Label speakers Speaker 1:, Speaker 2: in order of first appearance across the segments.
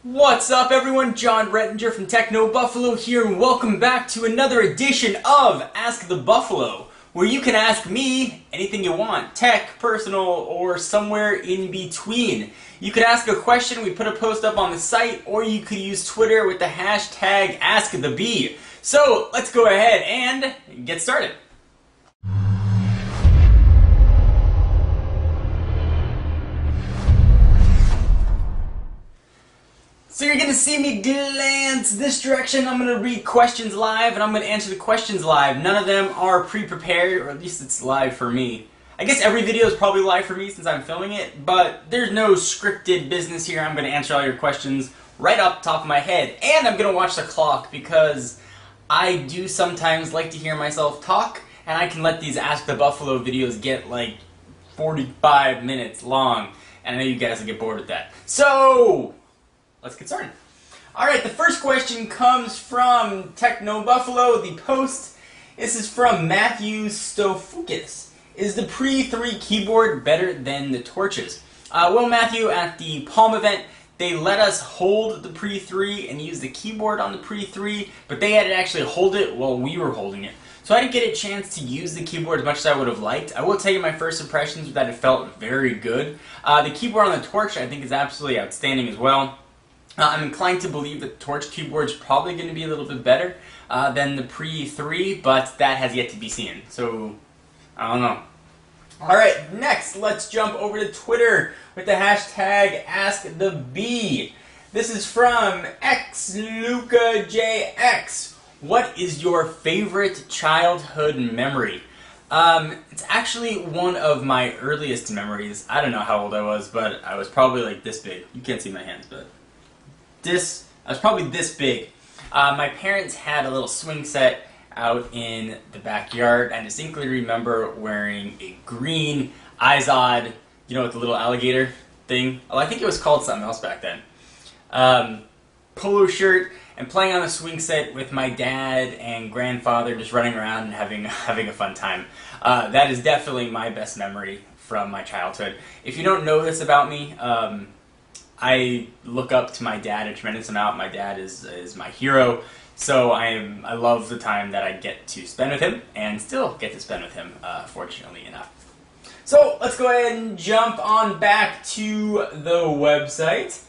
Speaker 1: What's up everyone, John Rettinger from Techno Buffalo here, and welcome back to another edition of Ask the Buffalo, where you can ask me anything you want, tech, personal, or somewhere in between. You could ask a question, we put a post up on the site, or you could use Twitter with the hashtag AskTheBee. So let's go ahead and get started. So you're going to see me glance this direction. I'm going to read questions live, and I'm going to answer the questions live. None of them are pre-prepared, or at least it's live for me. I guess every video is probably live for me since I'm filming it, but there's no scripted business here. I'm going to answer all your questions right off the top of my head. And I'm going to watch the clock because I do sometimes like to hear myself talk, and I can let these Ask the Buffalo videos get like 45 minutes long, and I know you guys will get bored with that. So let's get started. Alright, the first question comes from Techno Buffalo, the post. This is from Matthew Stofukis. Is the Pre-3 keyboard better than the Torches? Well, Matthew, at the Palm event, they let us hold the Pre-3 and use the keyboard on the Pre-3, but they had to actually hold it while we were holding it. So I didn't get a chance to use the keyboard as much as I would have liked. I will tell you my first impressions that it felt very good. The keyboard on the Torch I think is absolutely outstanding as well. I'm inclined to believe that the Torch keyboard is probably going to be a little bit better than the Pre-3, but that has yet to be seen. So, I don't know. Alright, next, let's jump over to Twitter with the hashtag AskTheBee. This is from XLucaJX. What is your favorite childhood memory? It's actually one of my earliest memories. I don't know how old I was, but I was probably like this big. You can't see my hands, but I was probably this big. My parents had a little swing set out in the backyard. I distinctly remember wearing a green Izod, you know, with the little alligator thing. Oh, I think it was called something else back then. Polo shirt, and playing on the swing set with my dad and grandfather, just running around and having a fun time. That is definitely my best memory from my childhood. If you don't know this about me, I look up to my dad a tremendous amount. My dad is my hero, so I love the time that I get to spend with him, and still get to spend with him, fortunately enough. So let's go ahead and jump on back to the website.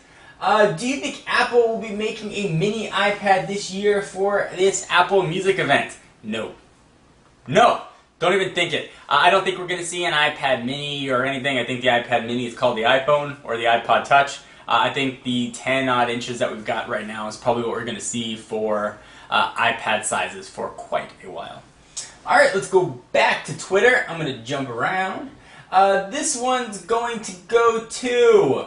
Speaker 1: Do you think Apple will be making a mini iPad this year for this Apple Music event? No. No! Don't even think it. I don't think we're going to see an iPad mini or anything. I think the iPad mini is called the iPhone or the iPod Touch. I think the 10 odd inches that we've got right now is probably what we're going to see for iPad sizes for quite a while. Alright, let's go back to Twitter. I'm going to jump around. This one's going to go to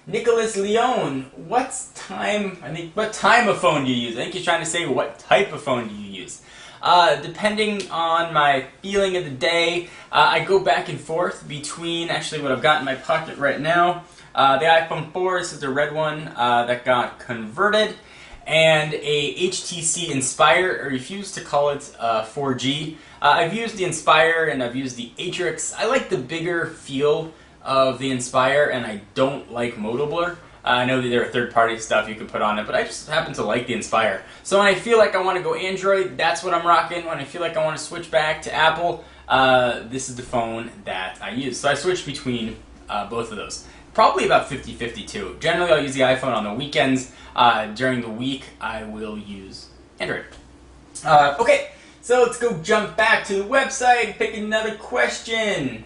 Speaker 1: Nicholas Leone. What time of phone do you use? I think he's trying to say what type of phone do you use. Depending on my feeling of the day, I go back and forth between actually what I've got in my pocket right now. The iPhone 4, this is the red one that got converted, and a HTC Inspire. I refuse to call it 4G. I've used the Inspire and I've used the Atrix. I like the bigger feel of the Inspire, and I don't like Moto Blur. I know that there are third-party stuff you can put on it, but I just happen to like the Inspire. So when I feel like I want to go Android, that's what I'm rocking. When I feel like I want to switch back to Apple, this is the phone that I use. So I switch between both of those. Probably about 50-50 too. Generally, I'll use the iPhone on the weekends. During the week, I will use Android. Okay, so let's go jump back to the website and pick another question.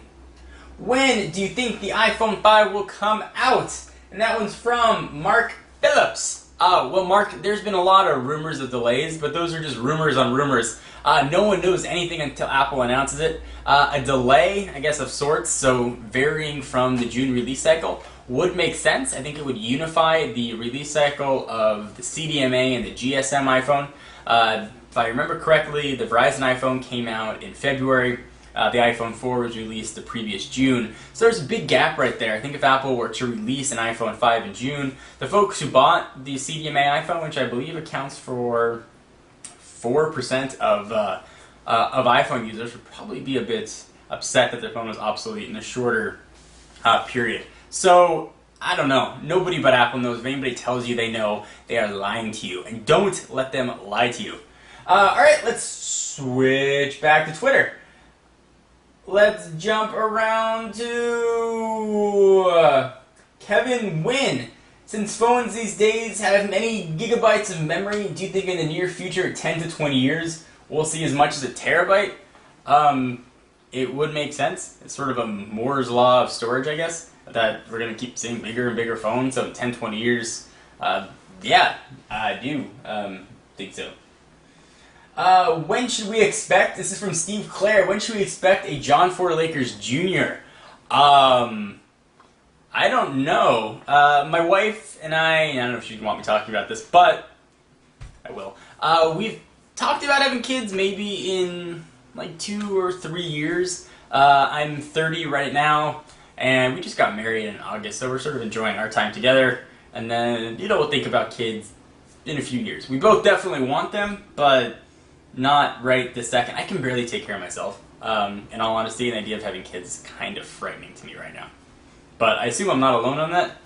Speaker 1: When do you think the iPhone 5 will come out? And that one's from Mark Phillips. Well, Mark, there's been a lot of rumors of delays, but those are just rumors on rumors. No one knows anything until Apple announces it. A delay, I guess, of sorts, so varying from the June release cycle, would make sense. I think it would unify the release cycle of the CDMA and the GSM iPhone. If I remember correctly, the Verizon iPhone came out in February. The iPhone 4 was released the previous June. So there's a big gap right there. I think if Apple were to release an iPhone 5 in June, the folks who bought the CDMA iPhone, which I believe accounts for 4% of iPhone users, would probably be a bit upset that their phone was obsolete in a shorter period. So I don't know. Nobody but Apple knows. If anybody tells you they know, they are lying to you. And don't let them lie to you. Alright, let's switch back to Twitter. Let's jump around to Kevin Wynn. Since phones these days have many gigabytes of memory, do you think in the near future, 10 to 20 years, we'll see as much as a terabyte? It would make sense. It's sort of a Moore's law of storage, I guess, that we're going to keep seeing bigger and bigger phones. So in 10, 20 years, yeah, I do think so. When should we expect, this is from Steve Clare, when should we expect a John Ford Lakers Jr.? I don't know. My wife and I don't know if she'd want me talking about this, but I will. We've talked about having kids maybe in like 2 or 3 years. I'm 30 right now, and we just got married in August, so we're sort of enjoying our time together. And then, we'll think about kids in a few years. We both definitely want them, but not right this second. I can barely take care of myself. In all honesty, the idea of having kids is kind of frightening to me right now. But I assume I'm not alone on that.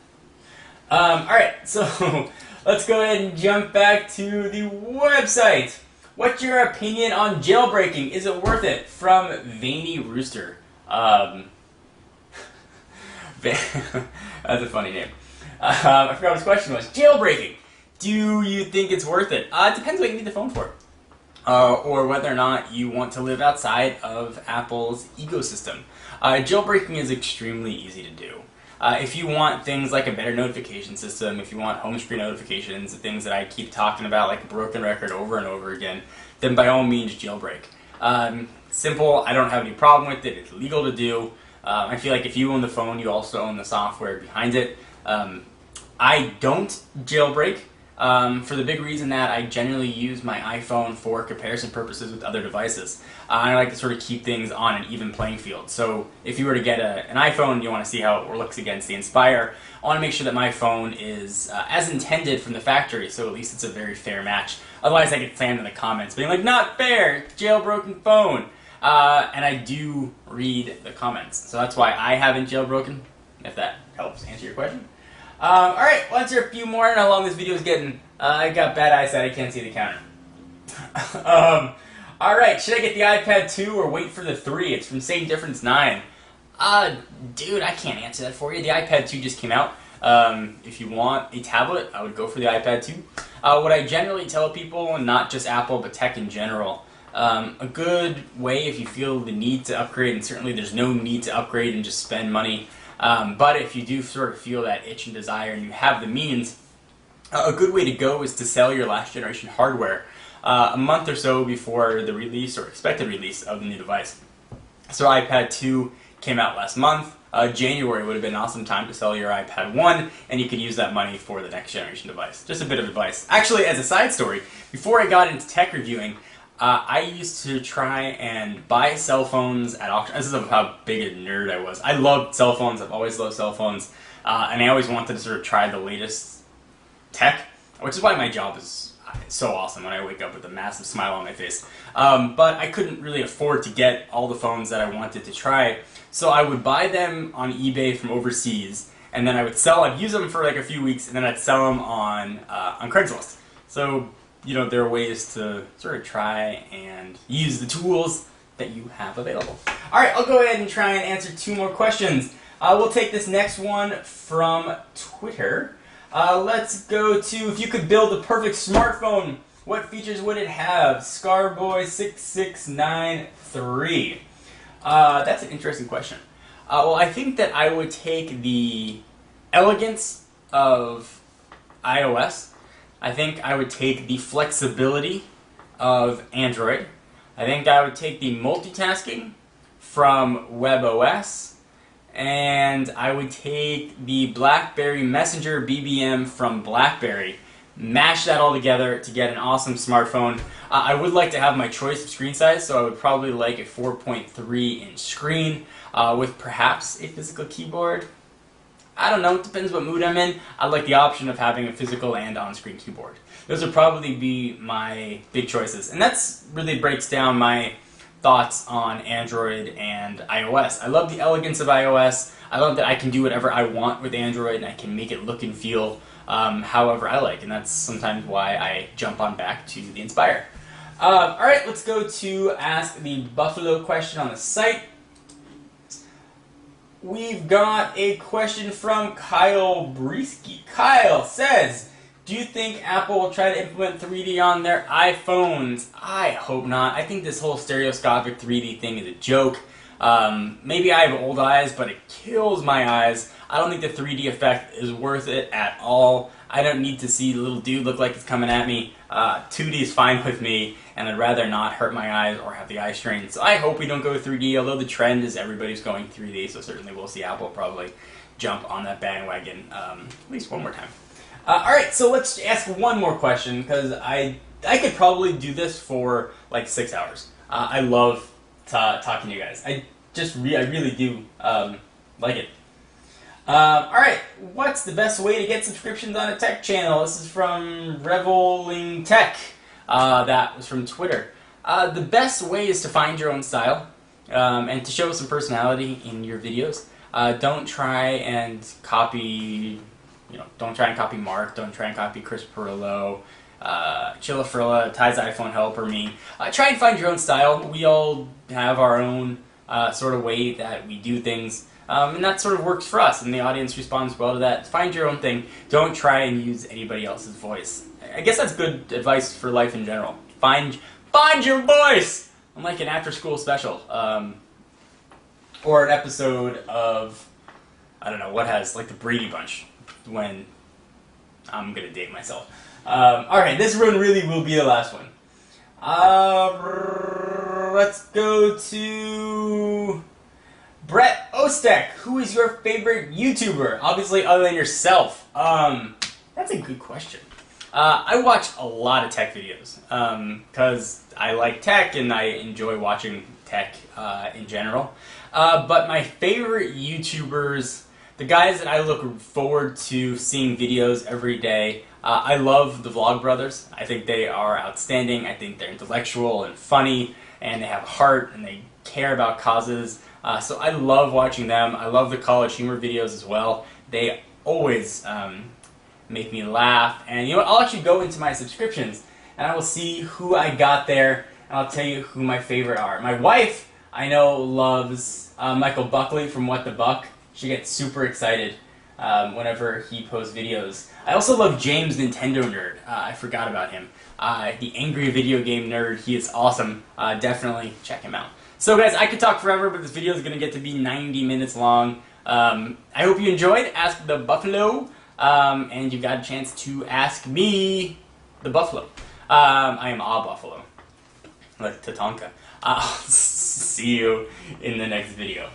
Speaker 1: Alright, so let's go ahead and jump back to the website. What's your opinion on jailbreaking? Is it worth it? From Veiny Rooster. That's a funny name. I forgot what his question was. Jailbreaking. Do you think it's worth it? It depends what you need the phone for. Or whether or not you want to live outside of Apple's ecosystem. Jailbreaking is extremely easy to do. If you want things like a better notification system, if you want home screen notifications, the things that I keep talking about like a broken record over and over again, then by all means jailbreak. Simple, I don't have any problem with it, it's legal to do. I feel like if you own the phone, you also own the software behind it. I don't jailbreak. For the big reason that I generally use my iPhone for comparison purposes with other devices. I like to sort of keep things on an even playing field. So if you were to get an iPhone, you want to see how it looks against the Inspire. I want to make sure that my phone is as intended from the factory, so at least it's a very fair match. Otherwise I get slammed in the comments being like, not fair, jailbroken phone. And I do read the comments. So that's why I haven't jailbroken, if that helps answer your question. Alright, we'll answer a few more. I don't know how long this video is getting. I got bad eyesight, I can't see the counter. Alright, should I get the iPad 2 or wait for the 3? It's from Same Difference 9. Dude, I can't answer that for you. The iPad 2 just came out. If you want a tablet, I would go for the iPad 2. What I generally tell people, and not just Apple, but tech in general, a good way if you feel the need to upgrade, and certainly there's no need to upgrade and just spend money, but if you do sort of feel that itch and desire and you have the means, a good way to go is to sell your last generation hardware a month or so before the release or expected release of the new device. So iPad 2 came out last month. January would have been an awesome time to sell your iPad 1, and you could use that money for the next generation device. Just a bit of advice. Actually, as a side story, before I got into tech reviewing, I used to try and buy cell phones at auction. This is how big a nerd I was. I loved cell phones. I've always loved cell phones. And I always wanted to sort of try the latest tech, which is why my job is so awesome when I wake up with a massive smile on my face. But I couldn't really afford to get all the phones that I wanted to try. So I would buy them on eBay from overseas, and then I would sell. I'd use them for like a few weeks, and then I'd sell them on Craigslist. So, there are ways to sort of try and use the tools that you have available. Alright, I'll go ahead and try and answer 2 more questions. We'll take this next one from Twitter. Let's go to, if you could build the perfect smartphone, what features would it have? Scarboy6693. That's an interesting question. Well, I think that I would take the elegance of iOS. I think I would take the flexibility of Android. I think I would take the multitasking from WebOS. And I would take the BlackBerry Messenger BBM from BlackBerry, mash that all together to get an awesome smartphone. I would like to have my choice of screen size, so I would probably like a 4.3-inch screen with perhaps a physical keyboard. I don't know, it depends what mood I'm in. I'd like the option of having a physical and on-screen keyboard. Those would probably be my big choices. And that's really breaks down my thoughts on Android and iOS. I love the elegance of iOS. I love that I can do whatever I want with Android and I can make it look and feel however I like, and that's sometimes why I jump on back to the Inspire. Alright, let's go to ask the Buffalo question on the site. We've got a question from Kyle Brisky. Kyle says, do you think Apple will try to implement 3D on their iPhones? I hope not. I think this whole stereoscopic 3D thing is a joke. Maybe I have old eyes, but it kills my eyes. I don't think the 3D effect is worth it at all. I don't need to see the little dude look like it's coming at me. 2D is fine with me, and I'd rather not hurt my eyes or have the eye strain. So I hope we don't go 3D, although the trend is everybody's going 3D, so certainly we'll see Apple probably jump on that bandwagon at least one more time. Alright, so let's ask one more question, because I could probably do this for like 6 hours. I love talking to you guys. I really do like it. Alright, what's the best way to get subscriptions on a tech channel? This is from Reveling Tech. That was from Twitter. The best way is to find your own style and to show some personality in your videos. Don't try and copy, don't try and copy Mark, don't try and copy Chris Perillo, Chilla Frilla, Ty's iPhone Help, or me. Try and find your own style. We all have our own sort of way that we do things. And that sort of works for us, and the audience responds well to that. Find your own thing. Don't try and use anybody else's voice. I guess that's good advice for life in general. Find your voice! Unlike an after-school special. Or an episode of, I don't know, what has, like the Brady Bunch, when I'm going to date myself. Alright, this one really will be the last one. Let's go to Brett Ostek. Who is your favorite YouTuber? Obviously, other than yourself. That's a good question. I watch a lot of tech videos because I like tech and I enjoy watching tech in general. But my favorite YouTubers, the guys that I look forward to seeing videos every day, I love the Vlog Brothers. I think they are outstanding. I think they're intellectual and funny, and they have heart, and they care about causes. So I love watching them. I love the college humor videos as well. They always make me laugh. And you know what? I'll actually go into my subscriptions, and I will see who I got there, and I'll tell you who my favorite are. My wife, I know, loves Michael Buckley from What the Buck. She gets super excited whenever he posts videos. I also love James Nintendo Nerd. I forgot about him. The Angry Video Game Nerd. He is awesome. Definitely check him out. So guys, I could talk forever, but this video is going to get to be 90 minutes long. I hope you enjoyed Ask the Buffalo, and you got a chance to ask me, the Buffalo. I am a Buffalo, like Tatanka. I'll see you in the next video.